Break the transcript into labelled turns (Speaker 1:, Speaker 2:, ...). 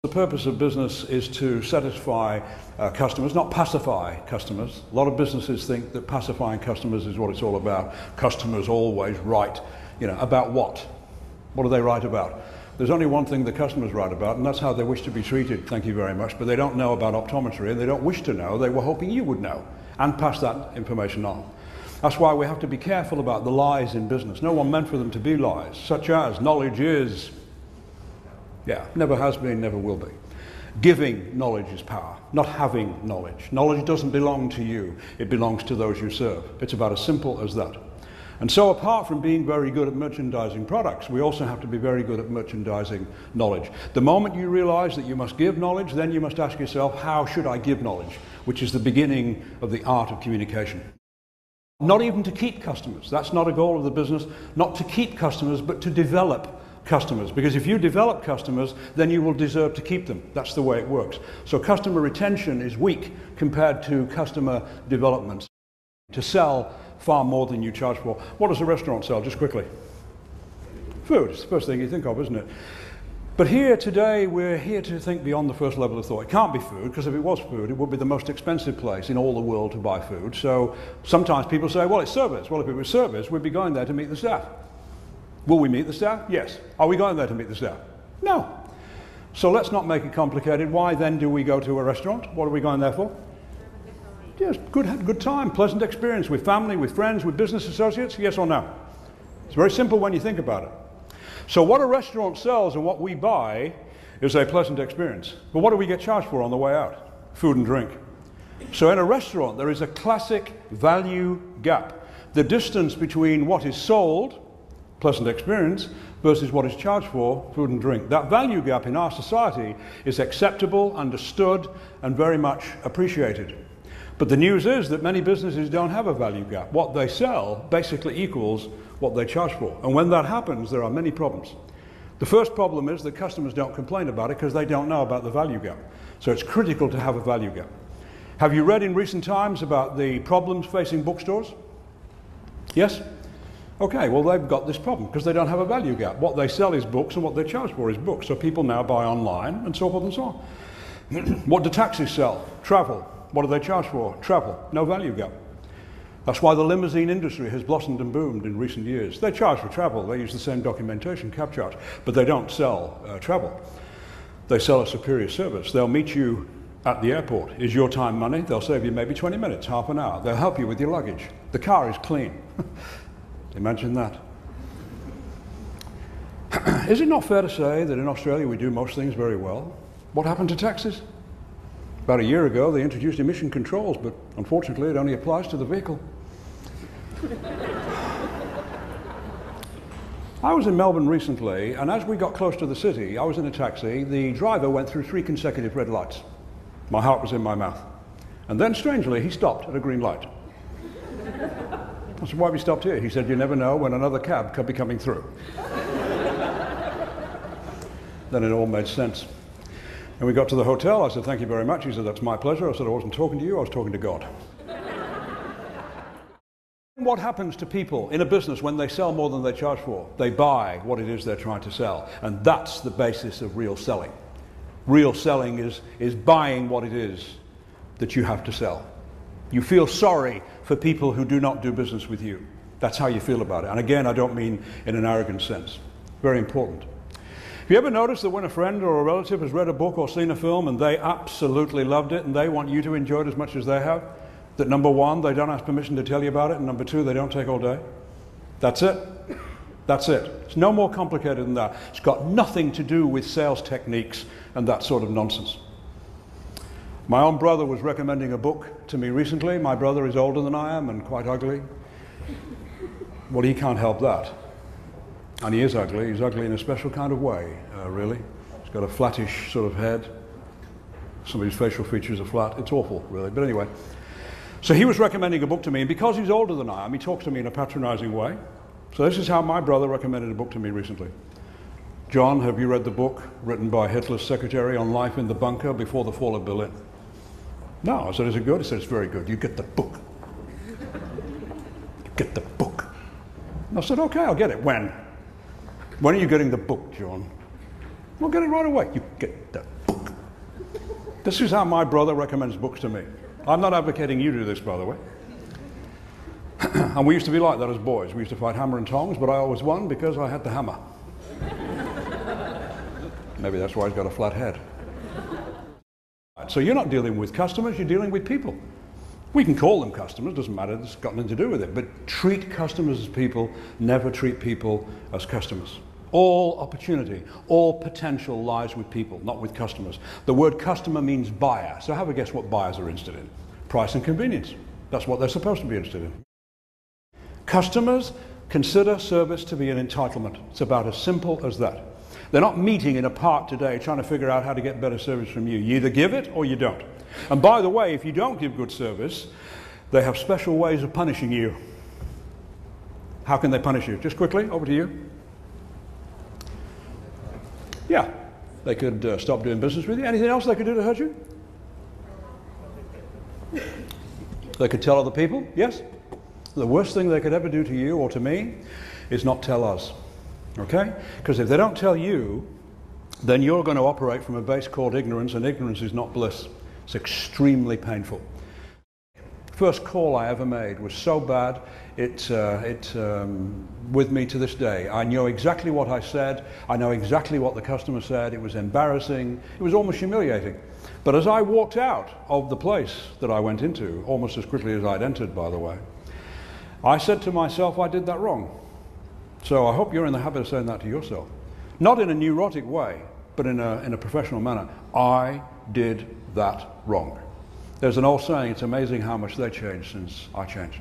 Speaker 1: The purpose of business is to satisfy customers, not pacify customers. A lot of businesses think that pacifying customers is what it's all about. Customers always right. About what? What do they write about? There's only one thing the customers write about, and that's how they wish to be treated, thank you very much, but they don't know about optometry, and they don't wish to know. They were hoping you would know, and pass that information on. That's why we have to be careful about the lies in business. No one meant for them to be lies, such as knowledge is, never has been, never will be. Giving knowledge is power, not having knowledge. Knowledge doesn't belong to you, it belongs to those you serve. It's about as simple as that. And so apart from being very good at merchandising products, we also have to be very good at merchandising knowledge. The moment you realize that you must give knowledge, then you must ask yourself, how should I give knowledge? Which is the beginning of the art of communication. Not even to keep customers. That's not a goal of the business. Not to keep customers, but to develop customers. Because if you develop customers, then you will deserve to keep them. That's the way it works. So customer retention is weak compared to customer development. To sell far more than you charge for. What does a restaurant sell? Just quickly. Food. It's the first thing you think of, isn't it? But here today, we're here to think beyond the first level of thought. It can't be food, because if it was food, it would be the most expensive place in all the world to buy food. So sometimes people say, well, it's service. Well, if it was service, we'd be going there to meet the staff. Will we meet the staff? Yes. Are we going there to meet the staff? No. So let's not make it complicated. Why then do we go to a restaurant? What are we going there for? Yes, good time, pleasant experience with family, with friends, with business associates, yes or no? It's very simple when you think about it. So what a restaurant sells and what we buy is a pleasant experience. But what do we get charged for on the way out? Food and drink. So in a restaurant, there is a classic value gap. The distance between what is sold, pleasant experience, versus what is charged for, food and drink. That value gap in our society is acceptable, understood, and very much appreciated. But the news is that many businesses don't have a value gap. What they sell basically equals what they charge for. And when that happens, there are many problems. The first problem is that customers don't complain about it because they don't know about the value gap. So it's critical to have a value gap. Have you read in recent times about the problems facing bookstores? Yes? Okay, well, they've got this problem because they don't have a value gap. What they sell is books and what they charge for is books. So people now buy online and so forth and so on. What do taxis sell? Travel. What do they charge for? Travel. No value gap. That's why the limousine industry has blossomed and boomed in recent years. They charge for travel. They use the same documentation, cab charge, but they don't sell travel. They sell a superior service. They'll meet you at the airport. Is your time money? They'll save you maybe 20 minutes, half an hour. They'll help you with your luggage. The car is clean. Imagine that. Is it not fair to say that in Australia we do most things very well? What happened to taxis? About a year ago, they introduced emission controls, but unfortunately, it only applies to the vehicle. I was in Melbourne recently, and as we got close to the city, I was in a taxi. The driver went through 3 consecutive red lights. My heart was in my mouth. And then, strangely, he stopped at a green light. I said, why have you stopped here? He said, you never know when another cab could be coming through. Then it all made sense. And we got to the hotel. I said, thank you very much. He said, that's my pleasure. I said, I wasn't talking to you, I was talking to God. What happens to people in a business when they sell more than they charge for? They buy what it is they're trying to sell. And that's the basis of real selling. Real selling is buying what it is that you have to sell. You feel sorry for people who do not do business with you. That's how you feel about it. And again, I don't mean in an arrogant sense. Very important. Have you ever noticed that when a friend or a relative has read a book or seen a film and they absolutely loved it and they want you to enjoy it as much as they have, that number one, they don't ask permission to tell you about it, and number two, they don't take all day? That's it. That's it. It's no more complicated than that. It's got nothing to do with sales techniques and that sort of nonsense. My own brother was recommending a book to me recently. My brother is older than I am and quite ugly. Well, he can't help that. And he is ugly. He's ugly in a special kind of way, really. He's got a flattish sort of head. Some of his facial features are flat. It's awful, really. But anyway. So he was recommending a book to me, and because he's older than I am, he talks to me in a patronizing way. So this is how my brother recommended a book to me recently. John, have you read the book written by Hitler's secretary on life in the bunker before the fall of Berlin? No. I said, is it good? He said, it's very good. You get the book. You get the book. And I said, okay, I'll get it. When? When are you getting the book, John? We'll get it right away. You get the book. This is how my brother recommends books to me. I'm not advocating you do this, by the way. And we used to be like that as boys. We used to fight hammer and tongs, but I always won because I had the hammer. Maybe that's why he's got a flat head. So you're not dealing with customers, you're dealing with people. We can call them customers, doesn't matter, it's got nothing to do with it. But treat customers as people, never treat people as customers. All opportunity, all potential lies with people, not with customers. The word customer means buyer. So have a guess what buyers are interested in. Price and convenience. That's what they're supposed to be interested in. Customers consider service to be an entitlement. It's about as simple as that. They're not meeting in a park today trying to figure out how to get better service from you. You either give it or you don't. And by the way, if you don't give good service, they have special ways of punishing you. How can they punish you? Just quickly, over to you. Yeah, they could stop doing business with you. Anything else they could do to hurt you? They could tell other people, yes? The worst thing they could ever do to you or to me is not tell us. Okay? Because if they don't tell you, then you're going to operate from a base called ignorance, and ignorance is not bliss. It's extremely painful. First call I ever made was so bad, it's with me to this day. I know exactly what I said. I know exactly what the customer said. It was embarrassing. It was almost humiliating. But as I walked out of the place that I went into, almost as quickly as I'd entered, by the way, I said to myself, I did that wrong. So I hope you're in the habit of saying that to yourself. Not in a neurotic way, but in a professional manner. I did that wrong. There's an old saying, it's amazing how much they changed since I changed.